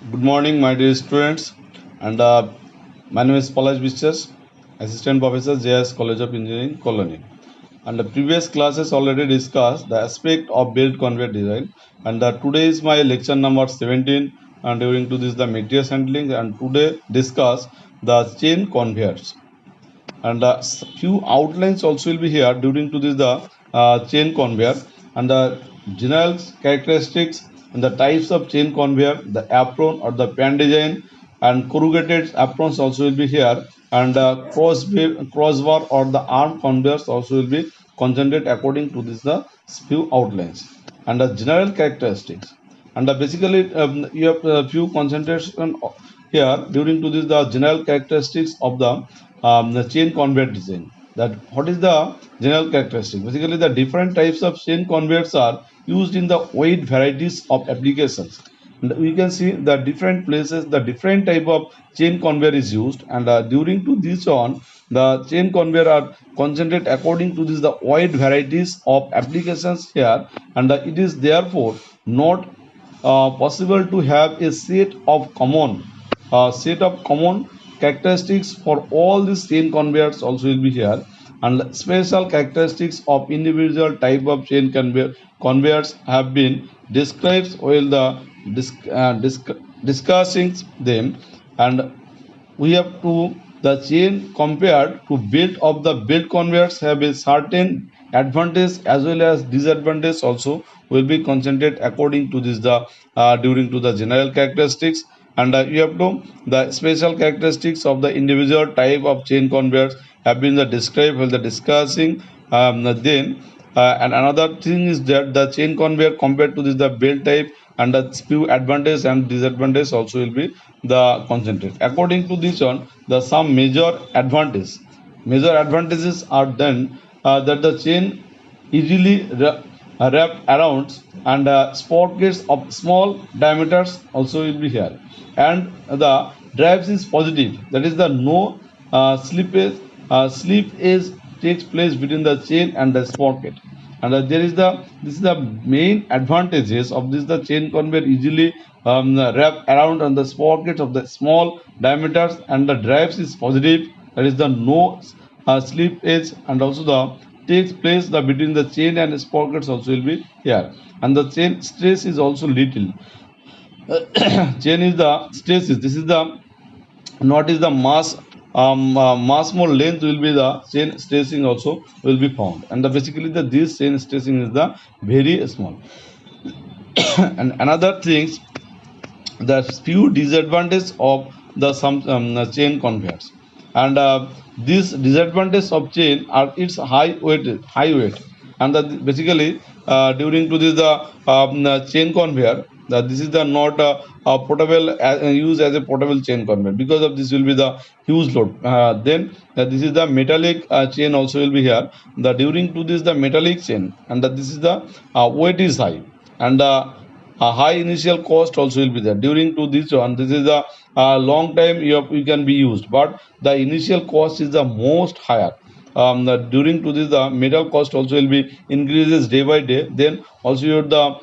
Good morning, my dear students, and my name is Palaj Bichas, Assistant Professor, JS College of Engineering, Colony. And the previous classes already discussed the aspect of belt conveyor design, and today is my lecture number 17. And during to this the materials handling, and today discuss the chain conveyors. And few outlines also will be here during to this the chain conveyor and the general characteristics and the types of chain conveyor, the apron or the pan design, and corrugated aprons also will be here, and crossbar or the arm conveyors also will be concentrated according to this the few outlines and the general characteristics. And basically you have a few concentration here during to this the general characteristics of the chain conveyor design. That what is the general characteristic? Basically, the different types of chain conveyors are used in the wide varieties of applications. And we can see the different places, the different type of chain conveyor is used, and during to this on, the chain conveyor are concentrated according to this the wide varieties of applications here, and it is therefore not possible to have a set of common characteristics for all these chain conveyors also will be here, and special characteristics of individual type of conveyors have been described while discussing them. And we have to the chain compared to belt of the belt conveyors have a certain advantage as well as disadvantage also will be concentrated according to this the during to the general characteristics. And you have to the special characteristics of the individual type of chain conveyors have been described while the discussing. Then and another thing is that the chain conveyor compared to this the belt type, and the few advantage and disadvantage also will be the concentrate according to this one. The some major advantages are then that the chain easily wrapped around, and sprockets of small diameters also will be here, and the drives is positive, that is the no slip is takes place between the chain and the sprocket. And there is the this is the main advantages of this the chain conveyor easily wrap around on the sprockets of the small diameters, and the drives is positive, that is the no slip edge, and also the takes place the between the chain and sprockets also will be here, and the chain stress is also little. Chain is the stress is this is the not is the mass more length will be the chain stressing also will be found, and basically the this chain stressing is the very small. And another things, the few disadvantages of the some chain conveyors, and this disadvantage of chain are its high weight, and basically during to this the chain conveyor, this is the not portable used as a portable chain conveyor, because of this will be the huge load. Then this is the metallic chain also will be here, the during to this the metallic chain, and this is the weight is high, and a high initial cost also will be there during to this one. This is the long time you can be used, but the initial cost is the most higher. During to this the metal cost also will be increases day by day, then also the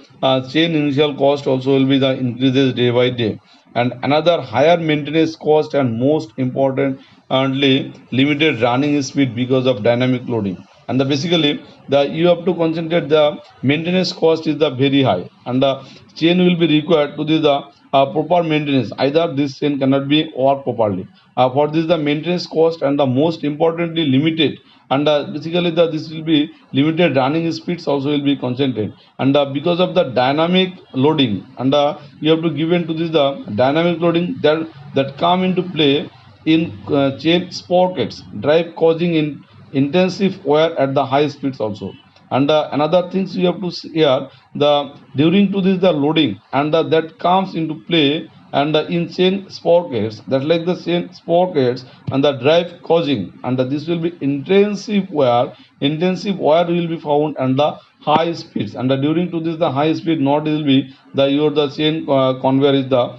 chain initial cost also will be the increases day by day. And another higher maintenance cost, and most importantly limited running speed because of dynamic loading. And basically the you have to concentrate the maintenance cost is the very high, and the chain will be required to the proper maintenance, either this chain cannot be work properly. For this the maintenance cost, and the most importantly limited, and basically this will be limited running speeds also will be concentrated, and because of the dynamic loading, and you have to give in to this the dynamic loading that come into play in chain sprockets drive causing intensive wear at the high speeds also. And another things you have to see here, the during to this the loading, and that comes into play, and in chain sprockets, that like the chain sprockets and the drive causing, and this will be intensive wear will be found and the high speeds, and during to this the high speed not will be the chain conveyor is the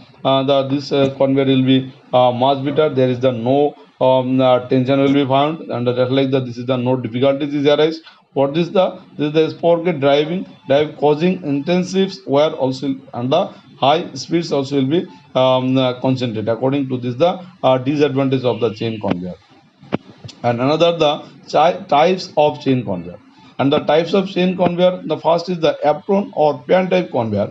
this conveyor will be much better, there is the no tension will be found, and just like that this is the no difficulties is arise. For this is the sprocket drive causing intensive wear also, and the high speeds also will be concentrated. According to this, the disadvantage of the chain conveyor. And another the types of chain conveyor. And the types of chain conveyor, the first is the apron or pan type conveyor.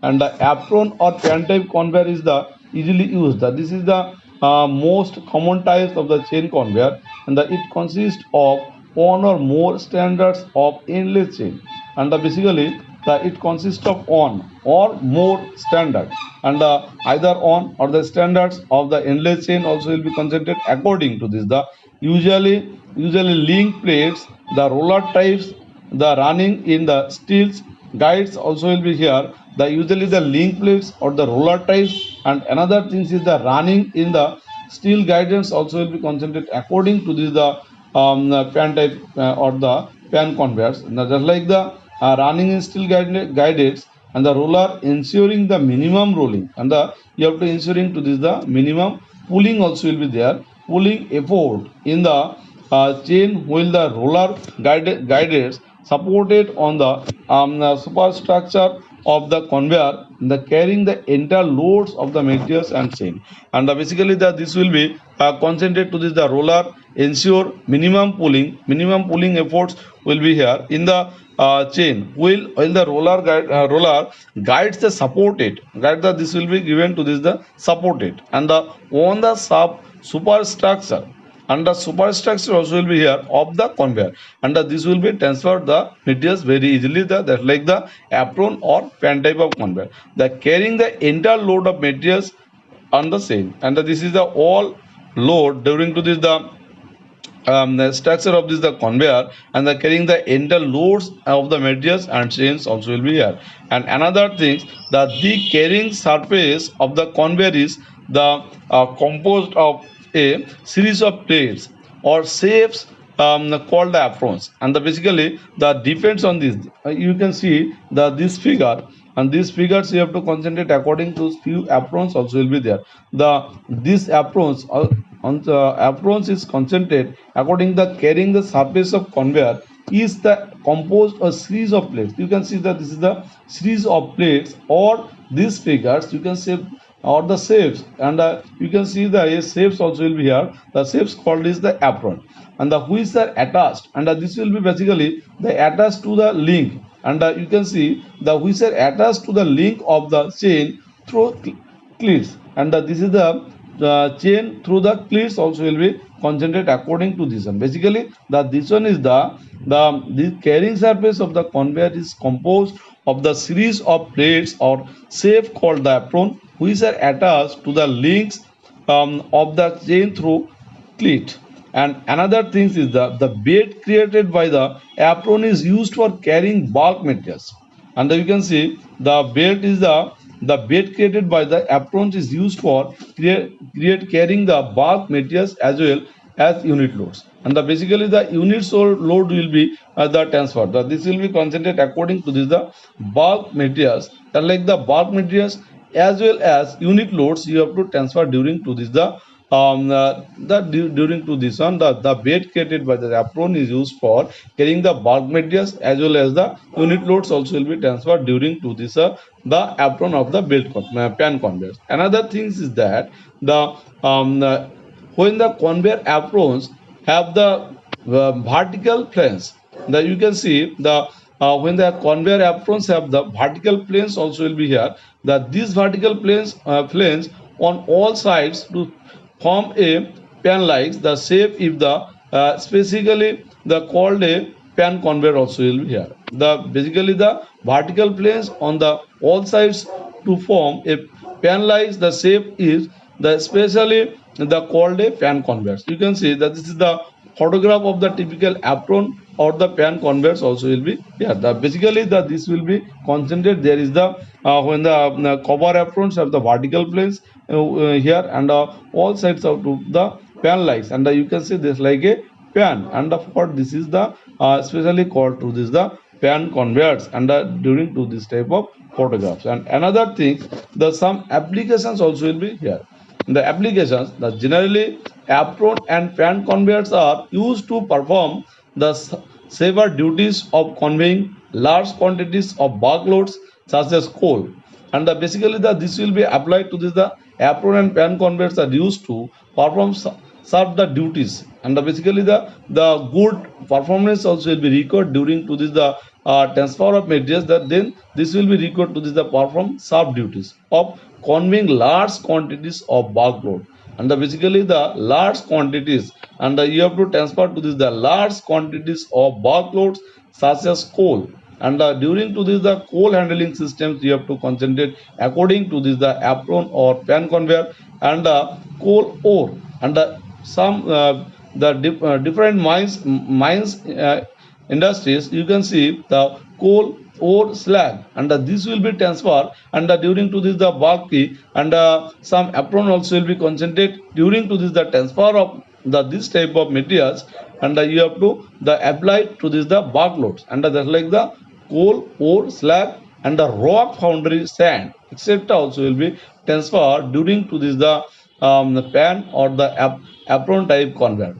And the apron or pan type conveyor is the easily used, this is the most common types of the chain conveyor. And it consists of one or more standards of endless chain. And basically it consists of one or more standard. And either on or the standards of the endless chain also will be considered. According to this, the usually link plates, the roller types, the running in the steels guides also will be here. The usually the link plates or the roller types. And another thing is the running in the steel guidance also will be considered. According to this, the pan type or the pan conveyors. Now, just like the running in steel guidance and the roller ensuring the minimum rolling. And the you have to ensuring to this the minimum pulling also will be there. Pulling effort in the chain while the roller guided supported on the superstructure of the conveyor, the carrying the entire loads of the materials and chain. And basically this will be concentrated to this the roller ensure minimum pulling efforts will be here in the chain while the roller guides the supported guide the this will be given to this the supported. And the on the superstructure, and the superstructure also will be here of the conveyor. And this will be transferred the materials very easily, that like the apron or pan type of conveyor, the carrying the entire load of materials on the same. And this is the all load during to this the structure of this the conveyor. And the carrying the entire loads of the materials and chains also will be here. And another thing, the carrying surface of the conveyor is the composed of a series of plates or shapes called the aprons. And basically the depends on this, you can see this figure. And these figures you have to concentrate. According to few aprons also will be there. These aprons on the aprons is concentrated according the carrying the surface of conveyor is the composed a series of plates. You can see that this is the series of plates or these figures you can say or the shapes. And you can see the shapes also will be here. The shapes called is the apron. And the which are attached. And this will be basically the attached to the link. And you can see the which are attached to the link of the chain through cleats. And this is the chain through the cleats also will be concentrated according to this one. Basically this one is the carrying surface of the conveyor is composed of the series of plates or shape called the apron which are attached to the links of the chain through cleat. And another thing is the bed created by the apron is used for carrying bulk materials. And you can see the belt is the bed created by the aprons is used for carrying the bulk materials as well as unit loads. And basically the unit load will be the transfer. This will be concentrated according to this the bulk materials. And like the bulk materials as well as unit loads you have to transfer during to this during to this one. The bed created by the apron is used for carrying the bulk materials as well as the unit loads also will be transferred during to this the apron of the pan conveyors. Another thing is that when the conveyor aprons have the vertical planes, you can see when the conveyor aprons have the vertical planes also will be here. These vertical planes on all sides to form a pan like the shape if the specifically the called a pan conveyor also will be here. Basically the vertical planes on the all sides to form a pan like the shape is the especially the called a pan conveyors. You can see that this is the photograph of the typical apron or the pan conveyors also will be here. Basically this will be concentrated. There is the when the cover aprons have the vertical planes here and all sides of to the pan likes. And you can see this like a pan. And for this is the specially called to this the pan conveyors. And during to this type of photographs. And another thing, some applications also will be here. The applications, generally apron and pan conveyors are used to perform the several duties of conveying large quantities of bulk loads such as coal. and basically this will be applied to this the apron and pan conveyors are used to perform serve the duties, and basically the good performance also will be recorded during to this the transfer of materials, that then this will be recorded to this the perform serve duties of conveying large quantities of bulk load, and basically the large quantities, and you have to transfer to this the large quantities of bulk loads such as coal, and during to this the coal handling systems you have to concentrate according to this the apron or pan conveyor, and coal ore, and some different mines industries, you can see the coal ore slag, and this will be transferred, and during to this the bulky, and some apron also will be concentrated during to this the transfer of this type of materials, and you have to the apply to this the bulk loads, and that's like the coal ore slag and the rock foundry sand etc also will be transferred during to this the pan or the apron type conveyor.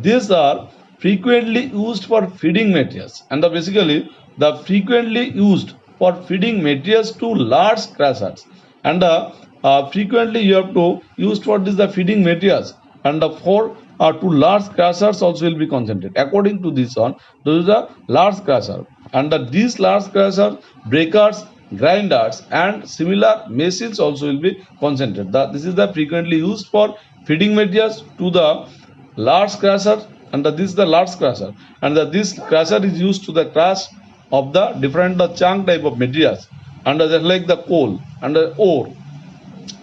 These are frequently used for feeding materials, and basically the frequently used for feeding materials to large crushers, and frequently you have to use for this the feeding materials, and for to large crushers also will be concentrated according to this one, those are the large crusher, and these large crusher breakers, grinders and similar machines also will be concentrated. This is the frequently used for feeding materials to the large crusher, and this is the large crusher, and this crusher is used to the crush of the different chunk type of materials, and just like the coal and the ore,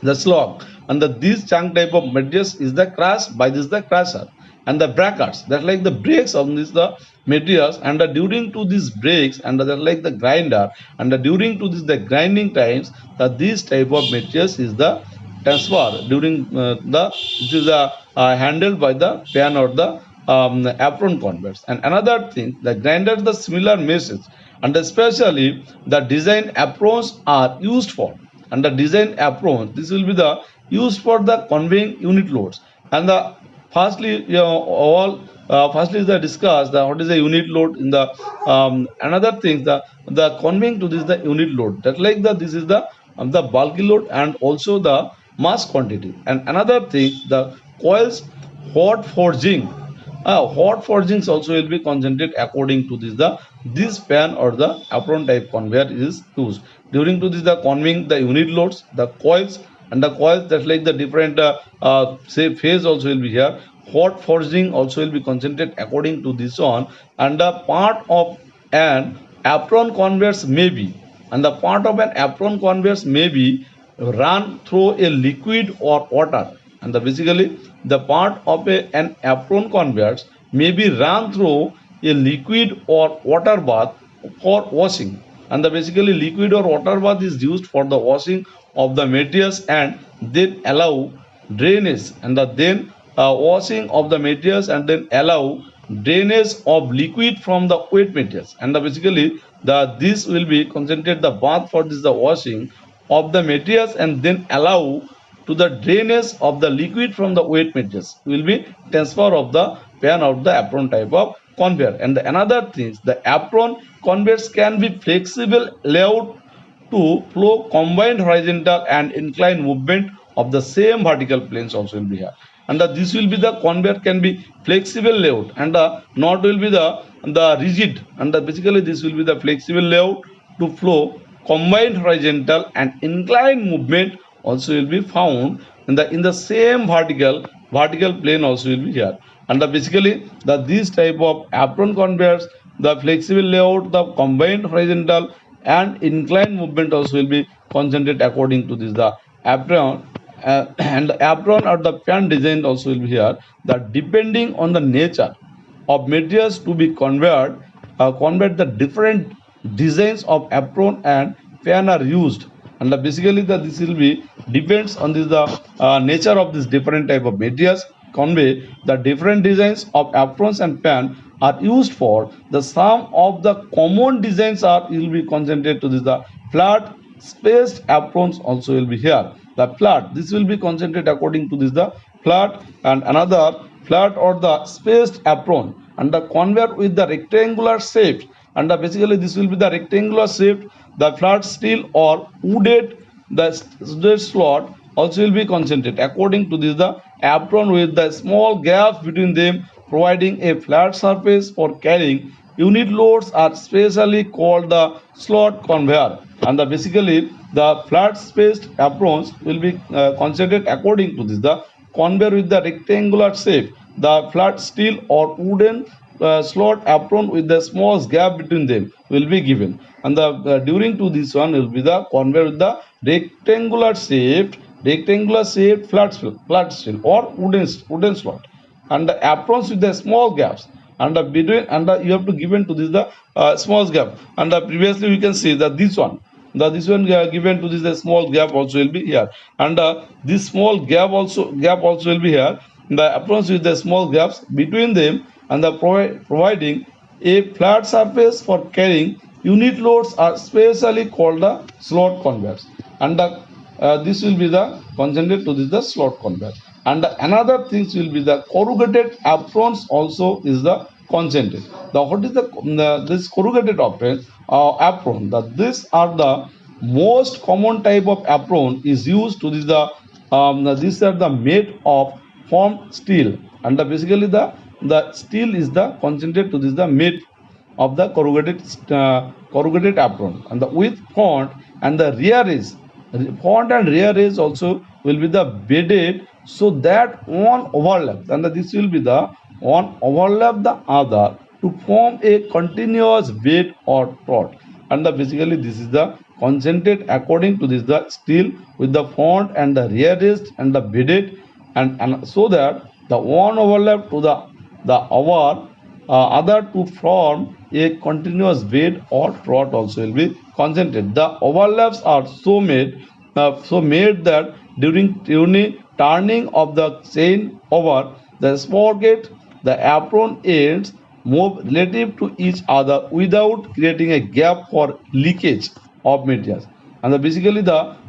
the slog, and this chunk type of materials is the crush by this the crusher, and the brackets, that like the breaks of this the materials, and during to these breaks, and that like the grinder, and during to this the grinding times, this type of materials is the transfer during the this is handled by the pan or the apron converts. And another thing, the grinders, the similar machines, and especially the design aprons are used for, and the design aprons, this will be the used for the conveying unit loads, and the firstly all firstly is the discuss the what is the unit load in the another thing, the conveying to this the unit load, that like this is the bulky load and also the mass quantity. And another thing, the coils hot forging, hot forgings also will be concentrated according to this pan or the apron type conveyor is used during to this the conveying the unit loads, the coils, and the coils that like the different say phase also will be here. Hot forging also will be concentrated according to this one, and the part of an apron conveyors may be, and the part of an apron conveyors may be run through a liquid or water, and basically the part of an apron conveyors may be run through a liquid or water bath for washing, and basically liquid or water bath is used for the washing of the materials, and then allow drainage, and then washing of the materials, and then allow drainage of liquid from the wet materials, and basically this will be concentrate the bath for this the washing of the materials, and then allow to the drainage of the liquid from the wet materials will be transfer of the pan of the apron type of conveyor. And another thing, the apron conveyors can be flexible layout to flow combined horizontal and inclined movement of the same vertical planes also will be here, and this will be the conveyor can be flexible layout, and not will be the rigid, and basically this will be the flexible layout to flow combined horizontal and inclined movement also will be found in the same vertical plane also will be here, and basically these type of apron conveyors, the flexible layout, the combined horizontal and inclined movement also will be concentrated according to this the apron, and the apron or the pan design also will be here, that depending on the nature of materials to be convert the different designs of apron and pan are used, and basically this will be depends on this the nature of this different type of materials convey the different designs of aprons and pan are used for. The sum of the common designs are will be concentrated to this the flat spaced aprons also will be here, the flat, this will be concentrated according to this the flat, and another flat or the spaced apron, and the conveyor with the rectangular shape, and basically this will be the rectangular shape, the flat steel or wooded the storage slot also will be concentrated. According to this, the apron with the small gaps between them, providing a flat surface for carrying unit loads, are specially called the slot conveyor. And basically the flat spaced aprons will be concentrated according to this. The conveyor with the rectangular shape, the flat steel or wooden slot apron with the small gap between them will be given. And the during to this one will be the conveyor with the rectangular shaped flat steel or wooden slot, and the aprons with the small gaps, and the between, and you have to given to this the small gap. And previously we can see that this one given to this the small gap also will be here, and this small gap also will be here. The aprons with the small gaps between them, and providing a flat surface for carrying unit loads, are specially called the slot conveyors. And this will be the concentrate to this the slot conveyor. And another things will be the corrugated aprons also is the concentrate. The what is this corrugated apron, that these are the most common type of apron is used to this these are the made of formed steel, and basically the steel is the concentrate to this the made of the corrugated apron, and the with front and the rear is front and rear is also will be the bedded, so that one overlap, and this will be the one overlap the other to form a continuous bed or trot. And basically this is the concentrate according to this the steel with the front and the rear rest and the bedded, and so that the one overlap to the other to form a continuous bed or trot also will be concentrated. The overlaps are so made that during turning of the chain over the sprocket, the apron ends move relative to each other without creating a gap for leakage of materials. And basically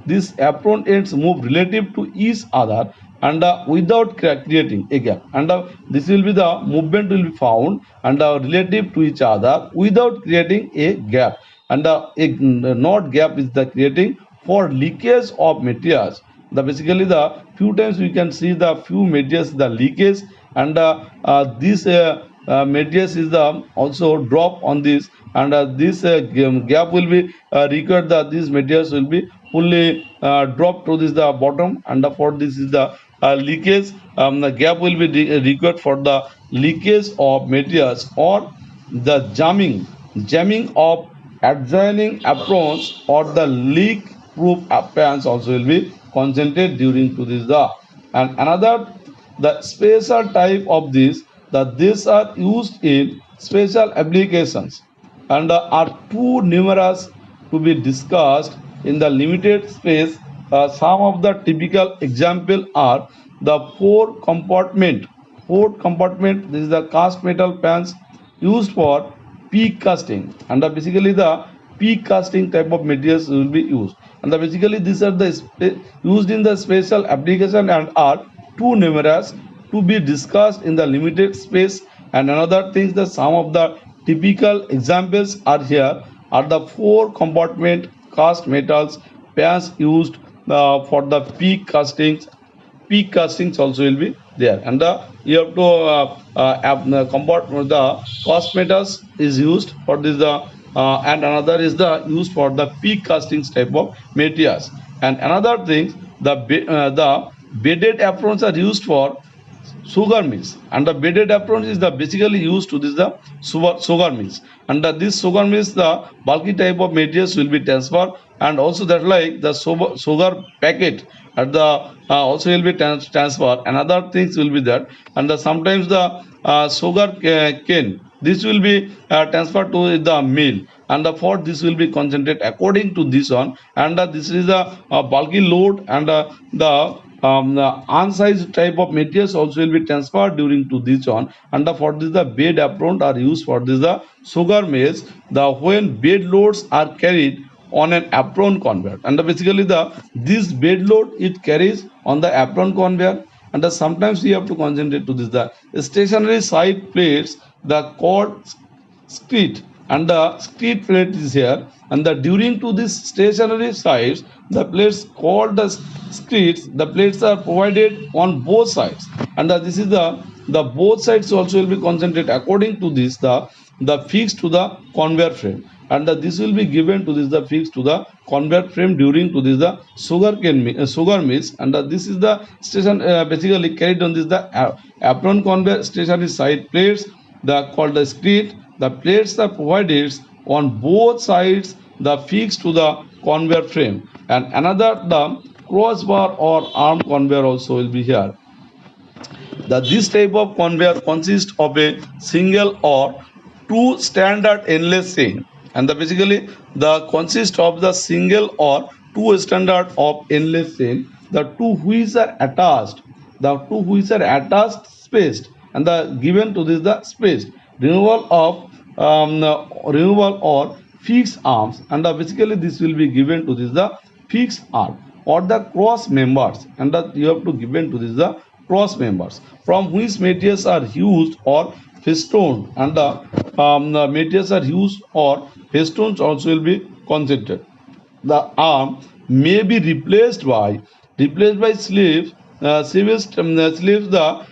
this apron ends move relative to each other, and without creating a gap, and this will be the movement will be found, and relative to each other without creating a gap, and a not gap is the creating for leakage of materials. Basically the few times we can see the few materials the leakage, and this materials is the also drop on this, and this gap will be required that these materials will be fully dropped to this the bottom, and for this is the leakage. The gap will be required for the leakage of materials or the jamming of adjoining aprons, or the leak proof pans also will be concentrated during to this the. And another the special type of this, that these are used in special applications, and are too numerous to be discussed in the limited space. Some of the typical example are the four compartment. This is the cast metal pans used for peak casting, and basically the peak casting type of materials will be used, and basically these are the used in the special application and are too numerous to be discussed in the limited space. And another things, the some of the typical examples are here are the four compartment cast metals pans used for the peak castings also will be there, and you have to compartment the cast metals is used for this and another is the used for the peak castings type of materials. And another thing, the bedded aprons are used for sugar mills, and the bedded apron is the basically used to this the sugar mills, and this sugar mills the bulky type of materials will be transferred, and also that like the sugar packet at the also will be transferred. Another things will be that, and sometimes the sugar cane, this will be transferred to the mill, and for this will be concentrated according to this one, and this is a bulky load, and the unsized type of materials also will be transferred during to this one, and for this the bed apron are used for this the sugar mills, the when bed loads are carried on an apron conveyor, and basically this bed load it carries on the apron conveyor. And sometimes we have to concentrate to this the stationary side plates, the cord skid, and the skid plate is here, and the during to this stationary sides, the plates called the skids, the plates are provided on both sides, and this is the both sides also will be concentrated according to this the fixed to the conveyor frame, and this will be given to this the fixed to the conveyor frame during to this the sugar mills, and this is the station basically carried on this the apron conveyor stationary side plates, the called the skid. The plates are provided on both sides the fixed to the conveyor frame, and another the crossbar or arm conveyor also will be here. This type of conveyor consists of a single or two standard endless chain, and basically the consist of the single or two standard of endless chain, the two which are attached, spaced, and the given to this the spaced removal of removal or fixed arms, and basically this will be given to this the fixed arm or the cross members, and that you have to given to this the cross members from which materials are used or festooned, and the materials are used or festoons also will be considered. The arm may be replaced by sleeves, sleeves the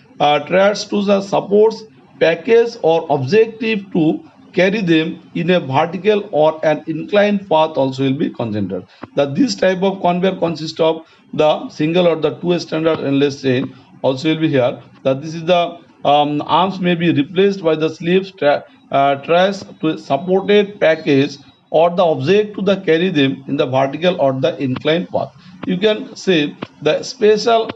threads to the supports package or objective to carry them in a vertical or an inclined path also will be considered. This type of conveyor consists of the single or the two standard endless chain also will be here. This is the arms may be replaced by the sleeves truss to supported package or the object to the carry them in the vertical or the inclined path. You can say the special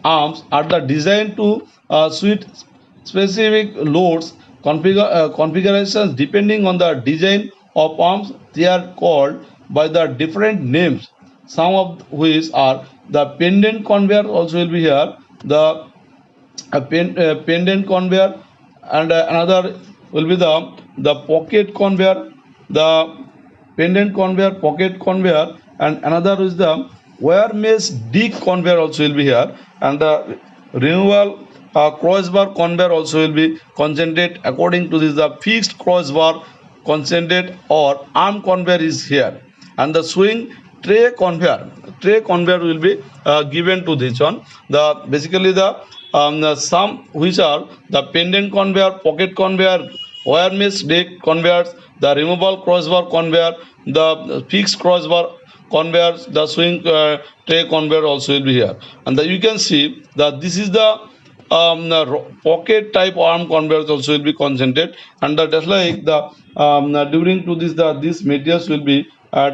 arms are the designed to suit specific loads configurations depending on the design of arms. They are called by the different names, some of which are the pendant conveyor also will be here, the pendant conveyor, and another will be the pocket conveyor, the pendant conveyor, pocket conveyor, and another is the wire mesh dick conveyor also will be here, and the removal crossbar conveyor also will be concentrate according to this the fixed crossbar concentrate or arm conveyor is here, and the swing tray conveyor will be given to this one. The basically the some which are the pendant conveyor, pocket conveyor, wire mesh deck conveyors, the removable crossbar conveyor, the fixed crossbar conveyors, the swing tray conveyor also will be here, and you can see that this is the pocket type arm conveyors also will be concentrated, and just like during to this materials will be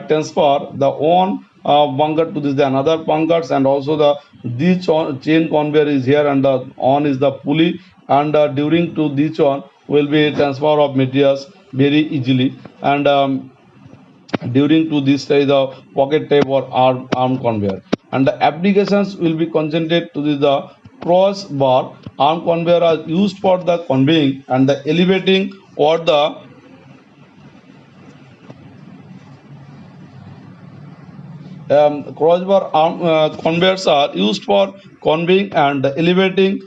transfer the one bunker to this the another bunkers, and also this chain conveyor is here, and the on is the pulley, and during to this one will be transfer of materials very easily, and during to this size of pocket type or arm conveyor, and the applications will be concentrated to the cross bar arm conveyor are used for the conveying and the elevating or the crossbar arm conveyors are used for conveying and elevating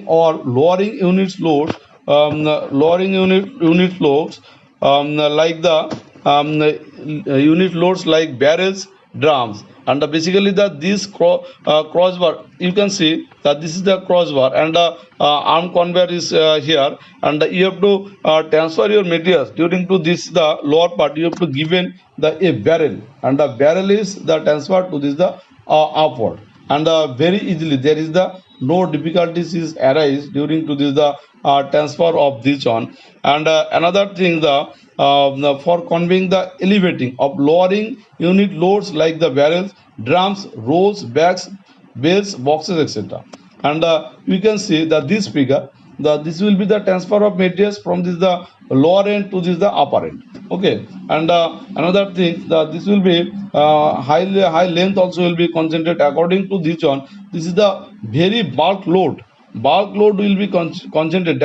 or lowering units loads, lowering unit loads, like the unit loads like barrels, drums, and basically this crossbar you can see that this is the crossbar, and arm conveyor is here, and you have to transfer your materials during to this the lower part. You have to given the a barrel, and the barrel is the transfer to this the upward, and very easily there is the no difficulties is arise during to this the transfer of this one, and another thing for conveying the elevating of lowering unit loads like the barrels, drums, rolls, bags, bales, boxes, etc. And you can see that this figure, this will be the transfer of materials from this the lower end to this the upper end. Okay, and another thing that this will be high length also will be concentrated according to this one. This is the very bulk load. Bulk load will be concentrated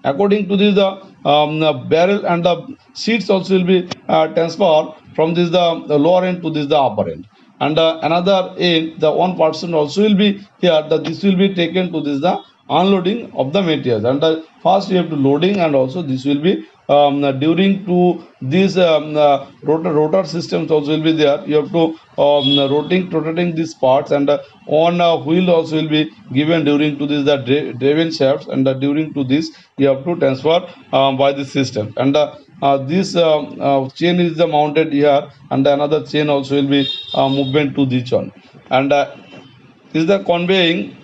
according to this the barrel, and the seats also will be transferred from this the lower end to this the upper end, and another end the 1% also will be here, that this will be taken to this the unloading of the materials, and first you have to loading, and also this will be during to these rotor systems also will be there. You have to rotating these parts, and on wheel also will be given during to this the driven shafts, and during to this you have to transfer by the system. And this chain is the mounted here, and another chain also will be movement to this one. And is the conveying,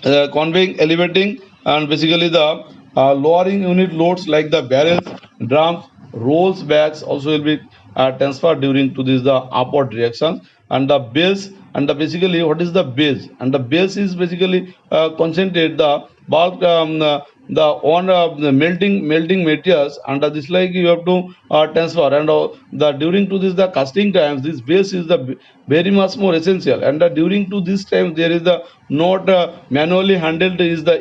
elevating, and basically the lowering unit loads like the barrels, drums, rolls, bags also will be transferred during to this the upward direction. And the base, and basically what is the base? And the base is basically concentrate the bulk, the on the melting materials, and this like you have to transfer. And the during to this the casting times, this base is the very much more essential. And during to this time there is the not manually handled is the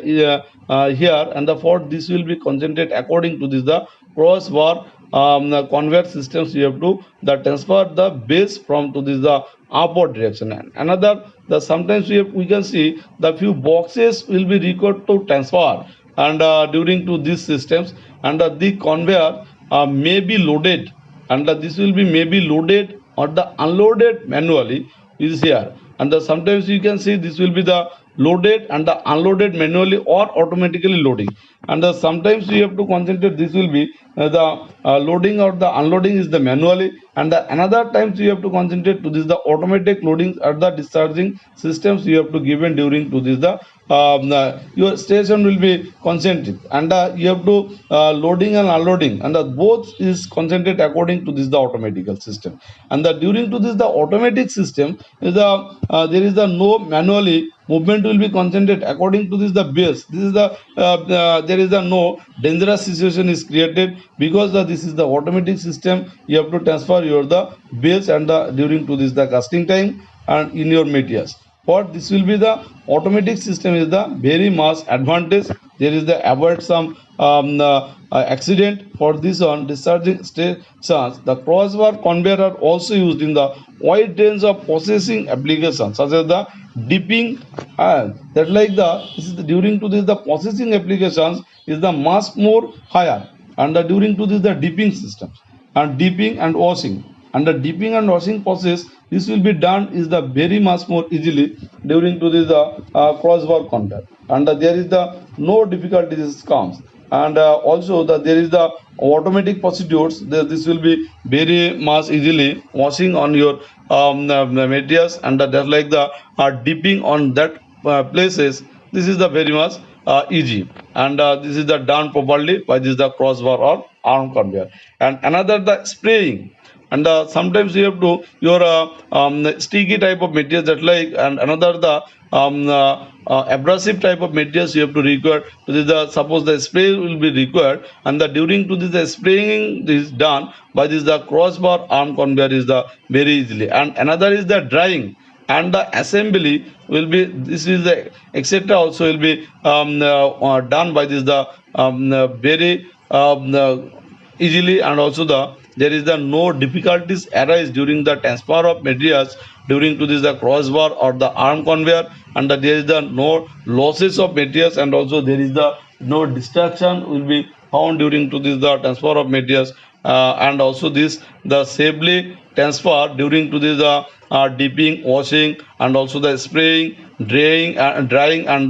here, and the for this will be concentrated according to this the crossbar the conveyor systems. You have to the transfer the base from to this the upward direction. And another, the sometimes we can see the few boxes will be required to transfer, and during to these systems. And the conveyor may be loaded, and this will be maybe loaded or the unloaded manually is here. And sometimes you can see this will be the loaded and the unloaded manually or automatically loading. And sometimes you have to concentrate, this will be the loading or the unloading is the manually. And another times you have to concentrate to this the automatic loading or the discharging systems you have to given during to this the your station will be concentric. And you have to loading and unloading, and both is concentrate according to this the automatical system. And during to this the automatic system is the there is the no manually movement will be concentrated according to this the base. This is the there is the no dangerous situation is created, because this is the automatic system. You have to transfer your the base, and during to this the casting time and in your materials. What this will be the automatic system is the very much advantage. There is the avoid some accident. For this one discharging stations, the crossbar conveyor are also used in the wide range of processing applications such as the dipping. That like the this is the, during to this the processing applications is the much more higher. And during to this the dipping systems and dipping and washing, and the dipping and washing process, this will be done is the very much more easily during to this crossbar conveyor. And there is the no difficulties comes. And also there is the automatic procedures. This will be very much easily washing on your materials, and just like the dipping on that places, this is the very much easy. And this is the done properly by this the crossbar or arm conveyor. And another the spraying. And sometimes you have to your sticky type of materials that like. And another the abrasive type of materials you have to require to this the suppose the spray will be required. And the during to this the spraying is done by this the crossbar arm conveyor is the very easily. And another is the drying, and the assembly will be this is the etc also will be done by this the very easily. And also there is the no difficulties arise during the transfer of materials during to this the crossbar or the arm conveyor. And there is the no losses of materials, and also there is the no distraction will be found during to this the transfer of materials. And also this the safely transfer during to this dipping, washing, and also the spraying, drying, and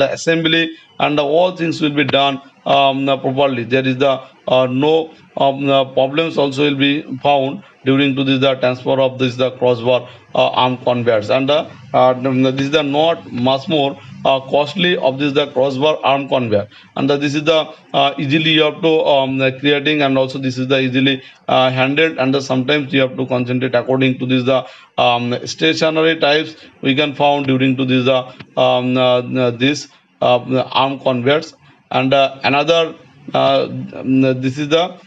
the assembly, and all things will be done properly. There is the no problems also will be found during to this the transfer of this the crossbar arm conveyors. And this is the not much more costly of this the crossbar arm conveyor. And this is the easily you have to creating, and also this is the easily handled. And sometimes you have to concentrate according to this the stationary types we can found during to this this arm conveyors. And another this is the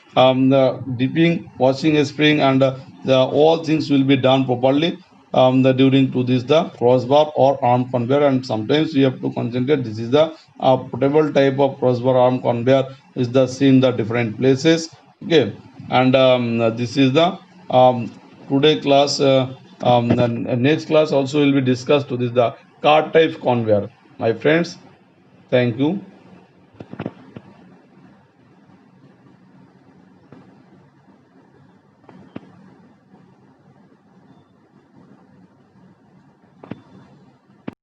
dipping, washing, spraying, and the all things will be done properly during to this the crossbar or arm conveyor. And sometimes you have to concentrate, this is the portable type of crossbar arm conveyor is the seen the different places. Okay. And this is the today class. The next class also will be discussed to this the card type conveyor. My friends, thank you.